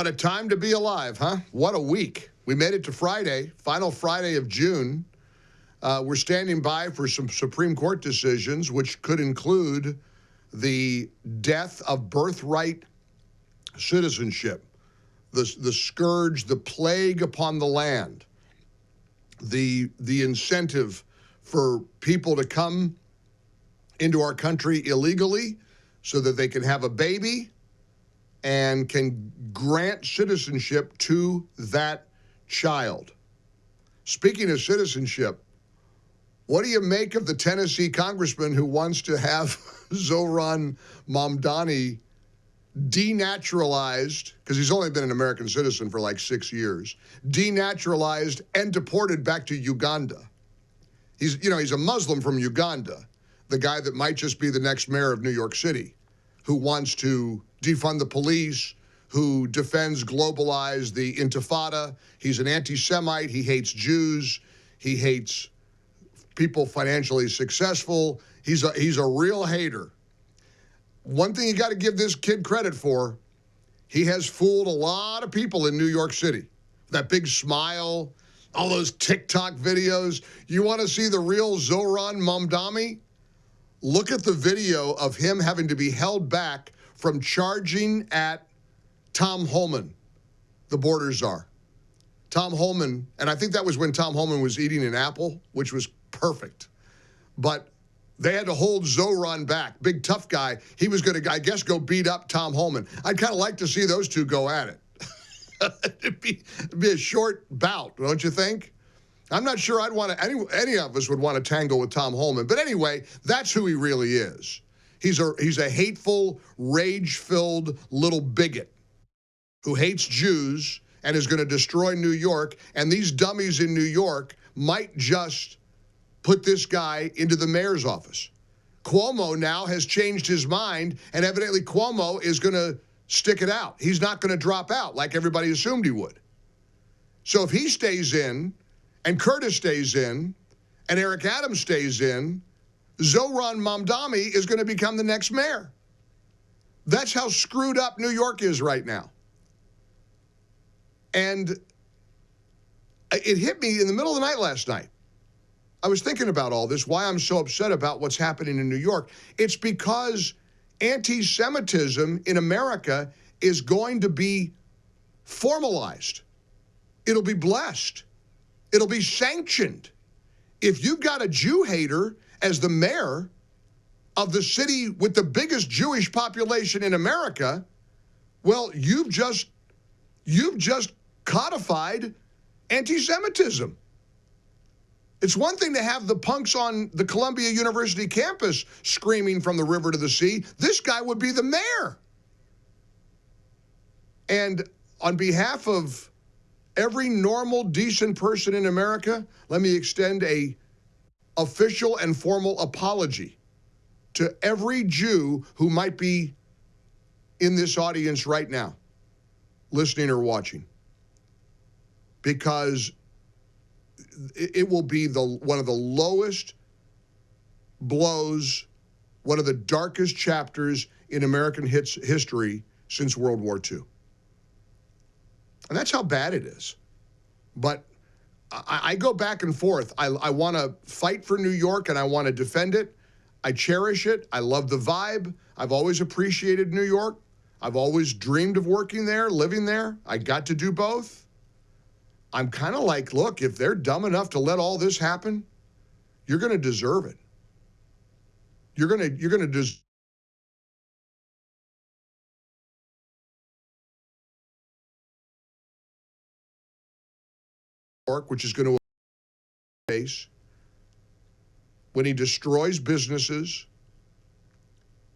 What a time to be alive, huh? What a week. We made it to Friday, final Friday of June. We're standing by for some Supreme Court decisions, which could include the death of birthright citizenship, the scourge, the plague upon the land, the incentive for people to come into our country illegally so that they can have a baby and can grant citizenship to that child. Speaking of citizenship, what do you make of the Tennessee congressman who wants to have Zohran Mamdani denaturalized, because he's only been an American citizen for like 6 years, denaturalized and deported back to Uganda? He's a Muslim from Uganda, the guy that might just be the next mayor of New York City, who wants to defund the police, who defends globalize the Intifada. He's an anti-Semite. He hates Jews. He hates people financially successful. He's a real hater. One thing you got to give this kid credit for, he has fooled a lot of people in New York City. That big smile, all those TikTok videos. You want to see the real Zohran Mamdani? Look at the video of him having to be held back from charging at Tom Homan, the border czar. Tom Homan, and I think that was when Tom Homan was eating an apple, which was perfect. But they had to hold Zohran back. Big tough guy. He was going to, I guess, go beat up Tom Homan. I'd kind of like to see those two go at it. It'd be a short bout, don't you think? I'm not sure I'd want to, any of us would want to tangle with Tom Homan. But anyway, that's who he really is. He's a hateful, rage-filled little bigot who hates Jews and is going to destroy New York. And these dummies in New York might just put this guy into the mayor's office. Cuomo now has changed his mind, and evidently Cuomo is going to stick it out. He's not going to drop out like everybody assumed he would. So if he stays in, and Curtis stays in, and Eric Adams stays in, Zohran Mamdani is going to become the next mayor. That's how screwed up New York is right now. And it hit me in the middle of the night last night. I was thinking about all this, why I'm so upset about what's happening in New York. It's because anti-Semitism in America is going to be formalized. It'll be blessed. It'll be sanctioned. If you've got a Jew hater as the mayor of the city with the biggest Jewish population in America, well, you've just codified anti-Semitism. It's one thing to have the punks on the Columbia University campus screaming from the river to the sea. This guy would be the mayor. And on behalf of every normal, decent person in America, let me extend a official and formal apology to every Jew who might be in this audience right now, listening or watching, because it will be one of the lowest blows, one of the darkest chapters in American history since World War II. And that's how bad it is. But I go back and forth. I want to fight for New York and I want to defend it. I cherish it. I love the vibe. I've always appreciated New York. I've always dreamed of working there, living there. I got to do both. I'm kind of like, look, if they're dumb enough to let all this happen, you're going to deserve it. You're going to deserve which is going to face when he destroys businesses,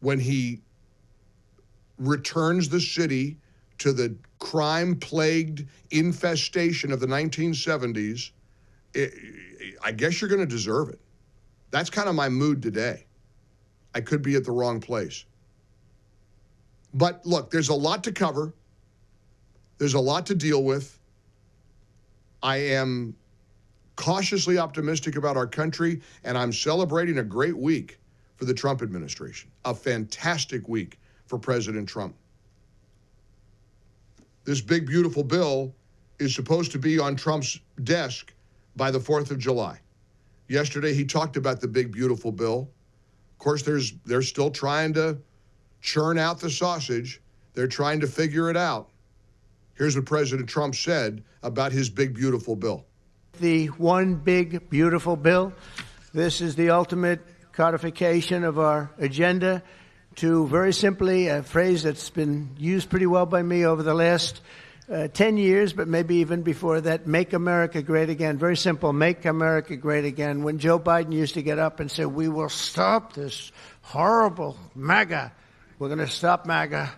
when he returns the city to the crime-plagued infestation of the 1970s, I guess you're going to deserve it. That's kind of my mood today. I could be at the wrong place. But look, there's a lot to cover. There's a lot to deal with. I am cautiously optimistic about our country, and I'm celebrating a great week for the Trump administration, a fantastic week for President Trump. This big, beautiful bill is supposed to be on Trump's desk by the 4th of July. Yesterday, he talked about the big, beautiful bill. Of course, they're still trying to churn out the sausage. They're trying to figure it out. Here's what President Trump said about his big, beautiful bill. The one big, beautiful bill. This is the ultimate codification of our agenda to, very simply, a phrase that's been used pretty well by me over the last 10 years, but maybe even before that, make America great again. Very simple, make America great again. When Joe Biden used to get up and say, we will stop this horrible MAGA. We're going to stop MAGA.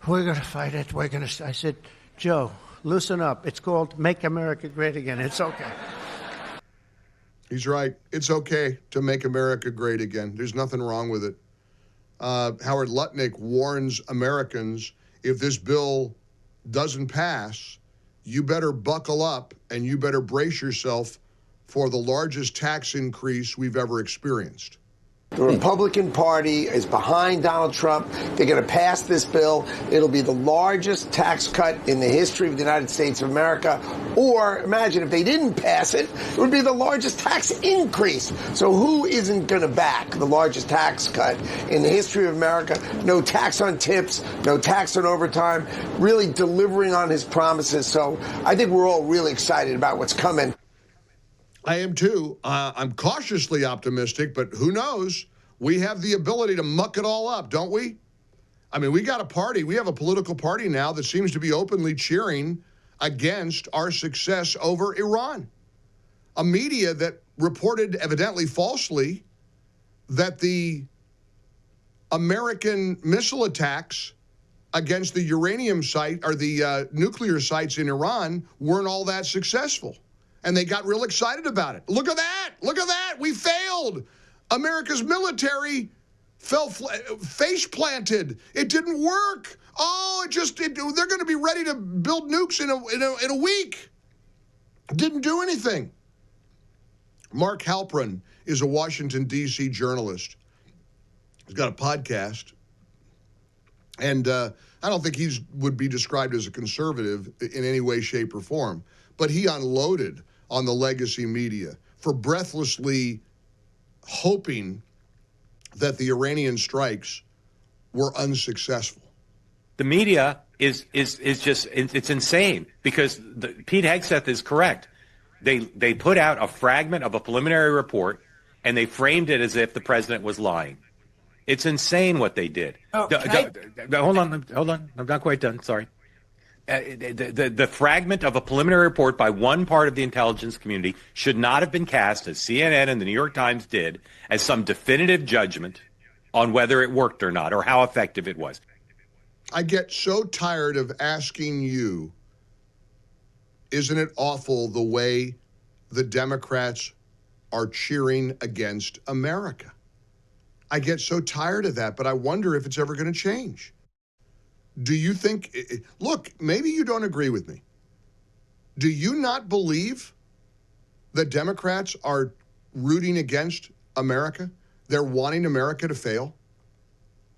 We're going to fight it. I said, Joe, loosen up. It's called Make America Great Again. It's okay. He's right. It's okay to make America great again. There's nothing wrong with it. Howard Lutnick warns Americans, if this bill doesn't pass, you better buckle up and you better brace yourself for the largest tax increase we've ever experienced. The Republican Party is behind Donald Trump. They're going to pass this bill. It'll be the largest tax cut in the history of the United States of America. Or imagine if they didn't pass it, it would be the largest tax increase. So who isn't going to back the largest tax cut in the history of America? No tax on tips, no tax on overtime, really delivering on his promises. So I think we're all really excited about what's coming. I am too. I'm cautiously optimistic, but who knows? We have the ability to muck it all up, don't we? I mean, we got a party. We have a political party now that seems to be openly cheering against our success over Iran. A media that reported, evidently falsely, that the American missile attacks against the uranium site or the nuclear sites in Iran weren't all that successful. And they got real excited about it. Look at that. Look at that. We failed. America's military fell face planted. It didn't work. Oh, they're going to be ready to build nukes in a week. Didn't do anything. Mark Halperin is a Washington, D.C. journalist. He's got a podcast. And I don't think he would be described as a conservative in any way, shape, or form. But he unloaded on the legacy media for breathlessly hoping that the Iranian strikes were unsuccessful. The media is just, it's insane because Pete Hegseth is correct. They put out a fragment of a preliminary report and they framed it as if the president was lying. It's insane what they did. Oh, Hold on. I'm not quite done. Sorry. The fragment of a preliminary report by one part of the intelligence community should not have been cast, as CNN and the New York Times did, as some definitive judgment on whether it worked or not or how effective it was. I get so tired of asking you, isn't it awful the way the Democrats are cheering against America? I get so tired of that, but I wonder if it's ever going to change. Do you think, look, maybe you don't agree with me. Do you not believe that Democrats are rooting against America? They're wanting America to fail?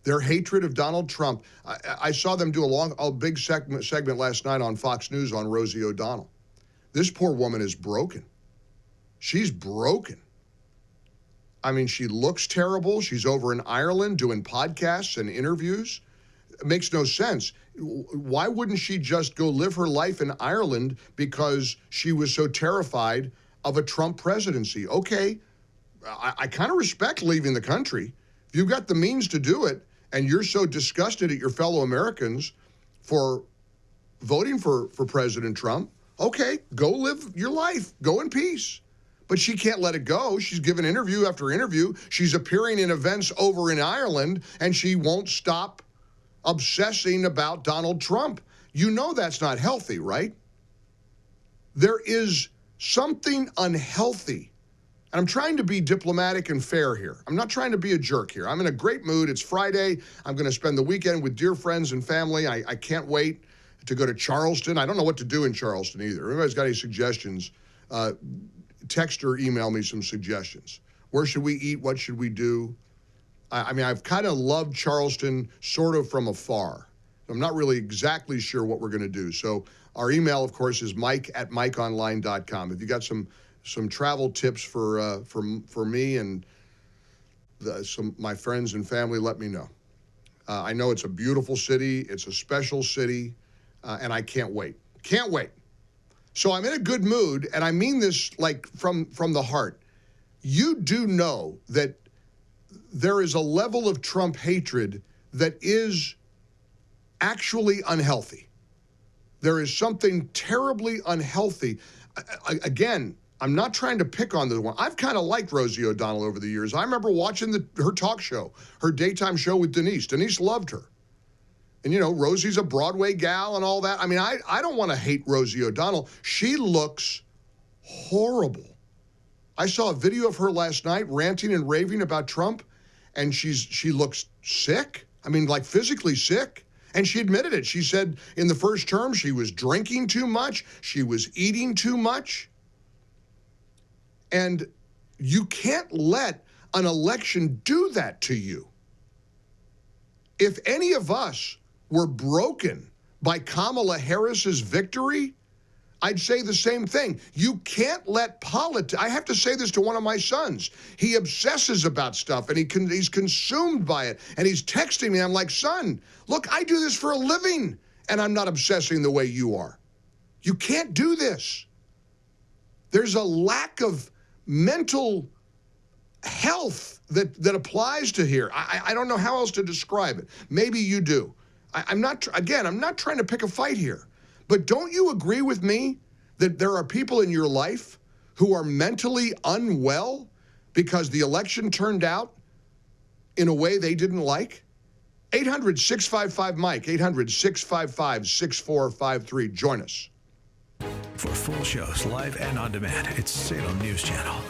Their hatred of Donald Trump. I saw them do a big segment last night on Fox News on Rosie O'Donnell. This poor woman is broken. She's broken. I mean, she looks terrible. She's over in Ireland doing podcasts and interviews. It makes no sense. Why wouldn't she just go live her life in Ireland because she was so terrified of a Trump presidency? Okay, I kind of respect leaving the country. If you've got the means to do it and you're so disgusted at your fellow Americans for voting for President Trump, okay, go live your life. Go in peace. But she can't let it go. She's given interview after interview. She's appearing in events over in Ireland, and she won't stop obsessing about Donald Trump. You know that's not healthy, right? There is something unhealthy. And I'm trying to be diplomatic and fair here. I'm not trying to be a jerk here. I'm in a great mood. It's Friday. I'm going to spend the weekend with dear friends and family. I can't wait to go to Charleston. I don't know what to do in Charleston either. If anybody's got any suggestions, text or email me some suggestions. Where should we eat? What should we do? I mean, I've kind of loved Charleston sort of from afar. I'm not really exactly sure what we're going to do. So our email, of course, is mike@mikeonline.com. If you got some travel tips for me and my friends and family, let me know. I know it's a beautiful city. It's a special city, and I can't wait. Can't wait. So I'm in a good mood, and I mean this like from the heart. You do know that there is a level of Trump hatred that is actually unhealthy. There is something terribly unhealthy. Again, I'm not trying to pick on the one. I've kind of liked Rosie O'Donnell over the years. I remember watching her talk show, her daytime show with Denise. Denise loved her. And, Rosie's a Broadway gal and all that. I mean, I don't want to hate Rosie O'Donnell. She looks horrible. I saw a video of her last night ranting and raving about Trump, and she looks sick. I mean, like physically sick. And she admitted it. She said in the first term she was drinking too much. She was eating too much. And you can't let an election do that to you. If any of us were broken by Kamala Harris's victory, I'd say the same thing. You can't let politics. I have to say this to one of my sons. He obsesses about stuff, and he's consumed by it. And he's texting me. I'm like, son, look, I do this for a living, and I'm not obsessing the way you are. You can't do this. There's a lack of mental health that applies to here. I don't know how else to describe it. Maybe you do. I'm not trying to pick a fight here. But don't you agree with me that there are people in your life who are mentally unwell because the election turned out in a way they didn't like? 800-655-MIKE, 800-655-6453. Join us. For full shows, live and on demand, it's Salem News Channel.